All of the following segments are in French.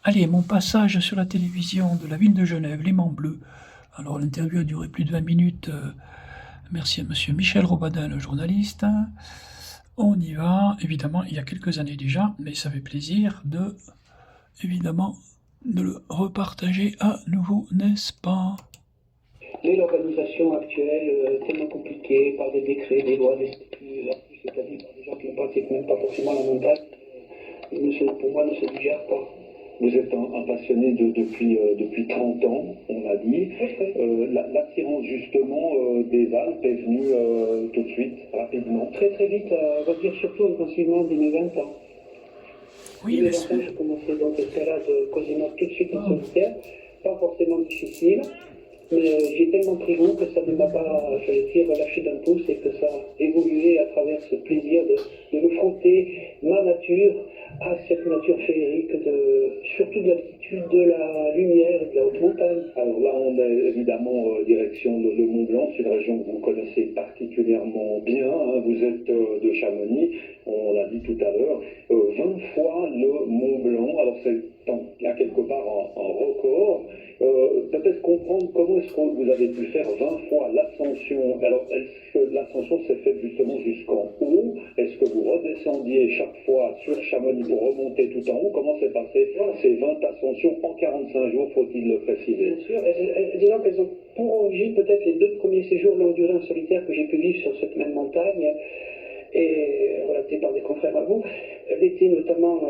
Allez, mon passage sur la télévision de la ville de Genève, L'Aimant Bleu. Alors, l'interview a duré plus de 20 minutes. Merci à monsieur Michel Robadin, le journaliste. On y va, évidemment, il y a quelques années déjà, mais ça fait plaisir évidemment, de le repartager à nouveau, n'est-ce pas? L'organisation actuelle, tellement compliquée par des décrets, des lois, des statuts, c'est-à-dire par des gens qui ne pratiquent même pas forcément la montagne, pour moi ne se digère pas. Vous êtes un passionné depuis 30 ans, on l'a dit. L'attirance justement des Alpes est venue tout de suite, rapidement. Très très vite, on va dire surtout intensivement dès mes 20 ans. Oui, dès bien mes 20 sûr. ans, j'ai commencé donc l'escalade quasiment tout de suite en solitaire, pas forcément difficile, mais j'ai tellement pris goût que ça ne m'a pas, j'allais dire, relâché d'un pouce et que ça a évolué à travers ce plaisir de me frotter ma nature à cette nature féerique, surtout de l'altitude, de la lumière et de la haute montagne. Alors là, on est évidemment direction le Mont Blanc, c'est une région que vous connaissez particulièrement bien. Hein. Vous êtes de Chamonix, on l'a dit tout à l'heure. 20 fois le Mont Blanc, alors c'est il y a quelque part un record. Peut-être comprendre comment est-ce que vous avez pu faire 20 fois l'ascension. Alors, est-ce que l'ascension s'est faite justement jusqu'en haut? Est-ce que vous redescendiez chaque fois sur Chamonix pour remonter tout en haut? Comment s'est passé ces 20 ascensions en 45 jours, faut-il le préciser? Bien sûr, disons qu'elles ont pour origine peut-être les 2 premiers séjours longue durée en solitaire que j'ai pu vivre sur cette même montagne, et relatés par des confrères à vous. L'été notamment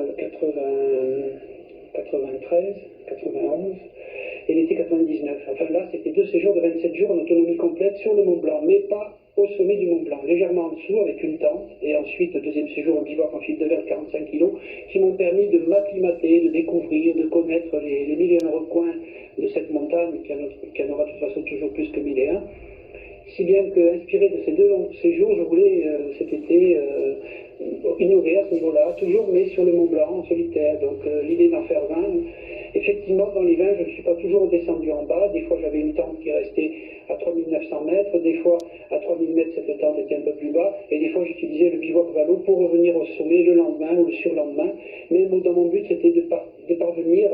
93, 91 et l'été 99. Enfin là, c'était 2 séjours de 27 jours en autonomie complète sur le Mont Blanc, mais pas au sommet du Mont Blanc, légèrement en dessous avec une tente, et ensuite le deuxième séjour en bivouac en fil de verre 45 kg, qui m'ont permis de m'acclimater, de découvrir, de connaître les 1001 recoins de cette montagne, qui en aura de toute façon toujours plus que 1001. Si bien que, inspiré de ces 2 longs séjours, je voulais cet été innover à ce niveau-là, toujours mais sur le Mont Blanc en solitaire. Donc l'idée d'en faire 20. Effectivement, dans les 20, je ne suis pas toujours descendu en bas. Des fois, j'avais une tente qui restait à 3900 mètres. Des fois, à 3000 mètres, cette tente était un peu plus bas. Et des fois, j'utilisais le bivouac valo pour revenir au sommet le lendemain ou le surlendemain. Mais dans mon but, c'était de parvenir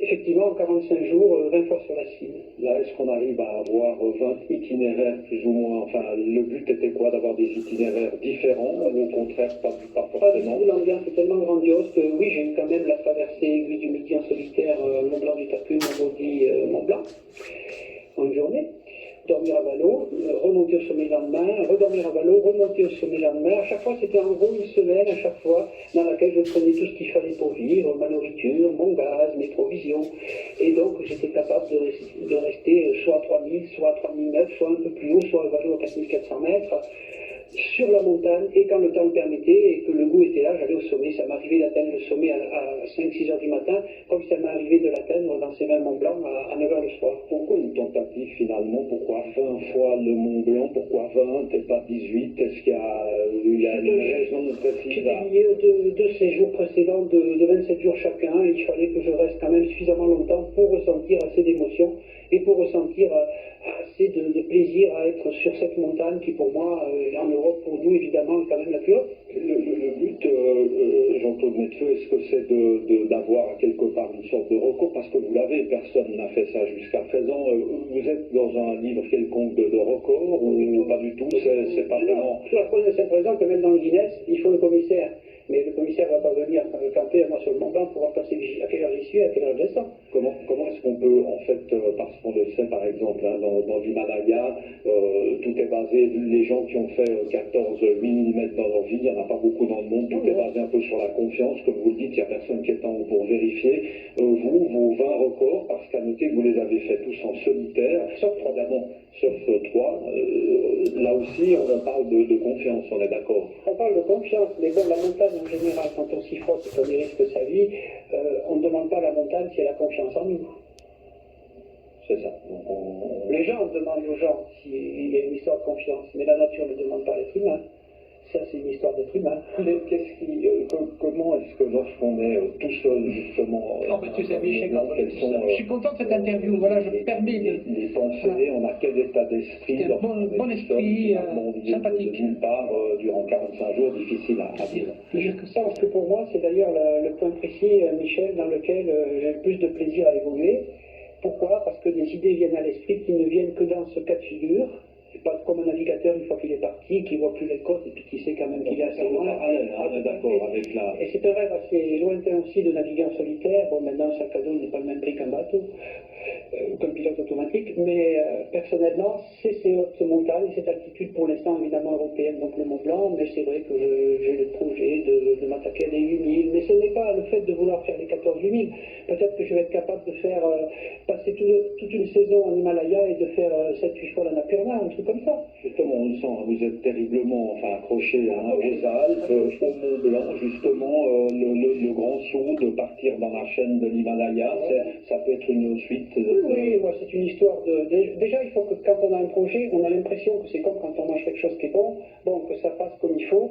effectivement en 45 jours, 20 fois sur la cime. Là, est-ce qu'on arrive à avoir 20 itinéraires plus ou moins? Enfin, le but était quoi? D'avoir des itinéraires différents, ou au contraire, pas forcément? L'ambiance est tellement grandiose que oui, j'ai eu quand même la traversée aiguille du Midi en solitaire, Mont Blanc du Tacu, Montgaudy, Mont Blanc, en une journée. Dormir à valo, remonter au sommet le lendemain, redormir à valo, remonter au sommet le lendemain. À chaque fois, c'était en gros une semaine, à chaque fois, dans laquelle je prenais tout ce qu'il fallait pour vivre, ma nourriture, mon gaz, mes provisions. Et donc, j'étais capable de rester soit à 3000, soit à 3009, soit un peu plus haut, soit à valo à 4400 mètres, sur la montagne, et quand le temps le permettait et que le goût était là, j'allais au sommet. Ça m'arrivait d'atteindre le sommet à 5-6 heures du matin, comme ça m'est arrivé de l'atteindre dans ces mêmes Mont Blanc à 9 heures le soir. Pourquoi une tentative finalement? Pourquoi 20 fois le Mont Blanc? Pourquoi 20 et pas 18? Est-ce qu'il y a une raison précise? J'étais lié aux 2 séjours précédents de 27 jours chacun, et il fallait que je reste quand même suffisamment longtemps pour ressentir assez d'émotions et pour ressentir assez de plaisir à être sur cette montagne qui pour moi, en Europe pour nous évidemment, est quand même la plus haute. Le but, Jean-Claude Metfeu, est-ce que c'est d'avoir quelque part une sorte de record? Parce que vous l'avez, personne n'a fait ça jusqu'à présent. Vous êtes dans un livre quelconque de record ou pas du tout? C'est pas vraiment... Pour la cause de cette raison que même dans le Guinness, il faut le commissaire. Mais le commissaire ne va pas venir camper à moi sur le Mont Blanc pour voir passer à quelle heure j'y suis, à quelle heure je descends. Comment est-ce qu'on peut, en fait, parce qu'on le sait par exemple, hein, dans l'Himalaya, tout est basé, les gens qui ont fait 14 mm dans leur vie, il n'y en a pas beaucoup dans le monde, tout est basé un peu sur la confiance, comme vous le dites, il n'y a personne qui est en haut pour vérifier. Vous, vos 20 records, parce qu'à noter que vous les avez fait tous en solitaire, sauf 3 d'avant, sauf 3, là aussi on parle de confiance, on est d'accord? On parle de confiance, mais bon, la montagne en général, quand on s'y frotte et qu'on y risque sa vie, on ne demande pas à la montagne si elle a confiance en nous. C'est ça. Les gens demandent aux gens s'il y a une histoire de confiance, mais la nature ne demande pas à l'être humain. Ça, c'est une histoire d'être humain. Mais comment est-ce que lorsqu'on est tout seul, justement, Non, mais tu sais, Michel, quels sont, je suis content de cette interview. Voilà, je me permets les pensées, on a quel état d'esprit, c'est un bon esprit, sympathique. D'une part, durant 45 jours, difficile à dire. Juste que ça, parce que pour moi, c'est d'ailleurs le point précis, Michel, dans lequel j'ai le plus de plaisir à évoluer. Pourquoi? Parce que des idées viennent à l'esprit qui ne viennent que dans ce cas de figure. C'est pas comme un navigateur une fois qu'il est parti, qui voit plus les côtes et puis qui sait quand même qu'il est assez loin. On est d'accord avec la... Et c'est un rêve assez lointain aussi de naviguer en solitaire. Bon, maintenant, un sac à dos n'est pas le même prix qu'un bateau, comme pilote automatique, mais personnellement, c'est ces hautes montagnes, cette altitude pour l'instant évidemment européenne, donc le Mont Blanc, mais c'est vrai que j'ai le projet de m'attaquer à des 8000, mais ce n'est pas le fait de vouloir faire les 14-8000. Peut-être que je vais être capable de faire passer toute une saison en Himalaya et de faire 7-8 fois l'Annapurna, un truc comme ça. Justement, on le sent, vous êtes terriblement accroché aux Alpes, au Mont Blanc, justement, le grand saut de partir dans la chaîne de l'Himalaya, ça peut être une suite. Oui, moi c'est une histoire de... Déjà, il faut que quand on a un projet, on a l'impression que c'est comme quand on mange quelque chose qui est bon, que ça passe comme il faut,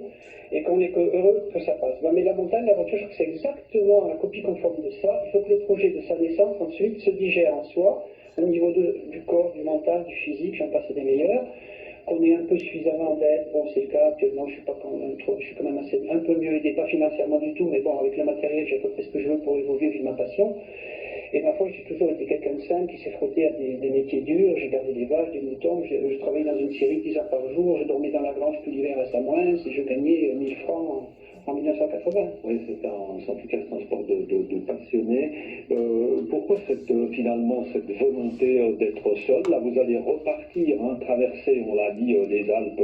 et qu'on est heureux que ça passe. Mais la montagne, l'aventure, je crois que c'est exactement la copie conforme de ça. Il faut que le projet de sa naissance, ensuite, se digère en soi, au niveau du corps, du mental, du physique, j'en passe des meilleurs, qu'on ait un peu suffisamment d'aide. Bon, c'est le cas, actuellement, je suis quand même un peu mieux aidé, pas financièrement du tout, mais bon, avec le matériel, j'ai à peu près ce que je veux pour évoluer, vu ma passion. Et ma foi, j'ai toujours été quelqu'un de simple qui s'est frotté à des métiers durs. J'ai gardé des vaches, des moutons. Je travaillais dans une série 10 heures par jour. Je dormais dans la grange tout l'hiver à Samoins et je gagnais 1000 francs en 1980. Oui, en tout cas, c'est un sport de passionné. Pourquoi finalement cette volonté d'être seul? Là, vous allez repartir, traverser, on l'a dit, les Alpes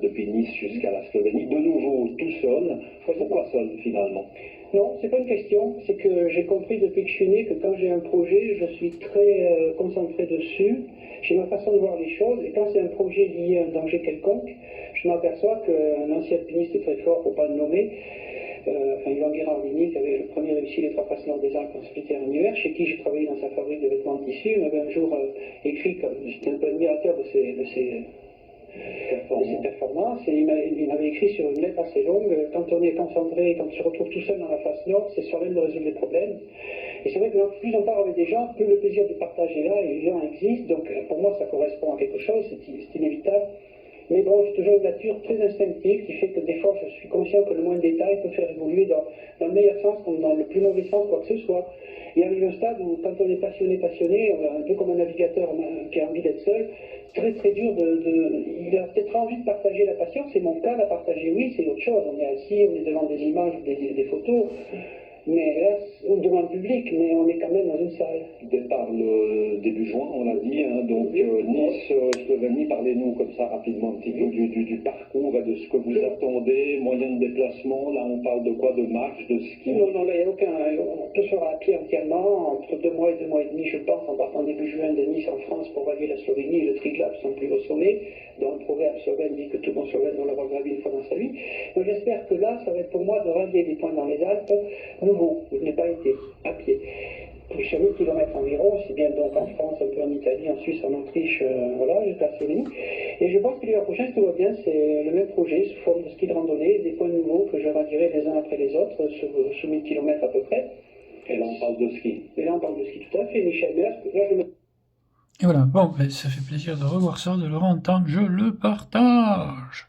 depuis Nice jusqu'à la Slovénie, de nouveau tout seul. Pourquoi seul finalement? Non, c'est pas une question, c'est que j'ai compris depuis que je suis né que quand j'ai un projet, je suis très concentré dessus, j'ai ma façon de voir les choses, et quand c'est un projet lié à un danger quelconque, je m'aperçois qu'un ancien alpiniste très fort, faut pas le nommer, Yvan Guérardini, qui avait le premier réussi les 3 faces nord des Alpes en solitaire en hiver, chez qui j'ai travaillé dans sa fabrique de vêtements de tissu, m'avait un jour écrit, j'étais un peu admirateur de ses performances, et il m'avait écrit sur une lettre assez longue, quand on est concentré, quand on se retrouve tout seul dans la face nord, c'est soi-même de résoudre les problèmes. Et c'est vrai que plus on parle avec des gens, plus le plaisir de partager là, et les gens existent, donc pour moi ça correspond à quelque chose, c'est inévitable. Mais bon, j'ai toujours une nature très instinctive qui fait que des fois je suis conscient que le moindre détail peut faire évoluer dans le meilleur sens comme dans le plus mauvais sens, quoi que ce soit. Il arrive un stade où quand on est passionné, un peu comme un navigateur qui a envie d'être seul, très très dur il a peut-être envie de partager la passion, c'est mon cas, la partager oui, c'est autre chose. On est assis, on est devant des images, des photos. Mais là, on demande public, mais on est quand même dans une salle. Départ le début juin, on l'a dit, donc Nice, Slovénie, parlez-nous comme ça rapidement un petit peu du parcours et de ce que vous attendez, moyens de déplacement, là on parle de quoi, de marche, de ski? Non, là il n'y a aucun, on peut se faire à pied entièrement, entre 2 mois et 2 mois et demi je pense, en partant début juin de Nice en France pour rallier la Slovénie et le Triglav, son plus haut sommet, dont le proverbe slovène dit que tout bon Slovène doit l'avoir gravi une fois dans sa vie. Donc j'espère que là, ça va être pour moi de rallier des points dans les Alpes, je n'ai pas été à pied. Sur 1000 km environ, aussi bien donc en France, un peu en Italie, en Suisse, en Autriche, voilà, jusqu'à Slovénie. Et je pense que l'hiver prochain, si tout va bien, c'est le même projet sous forme de ski de randonnée, des points nouveaux que je rallierai les uns après les autres, sur 1000 km à peu près. Et là, on parle de ski. Et là, on parle de ski, tout à fait, Michel. Mais là, je me... Et voilà, bon, ça fait plaisir de revoir ça, de le entendre, je le partage.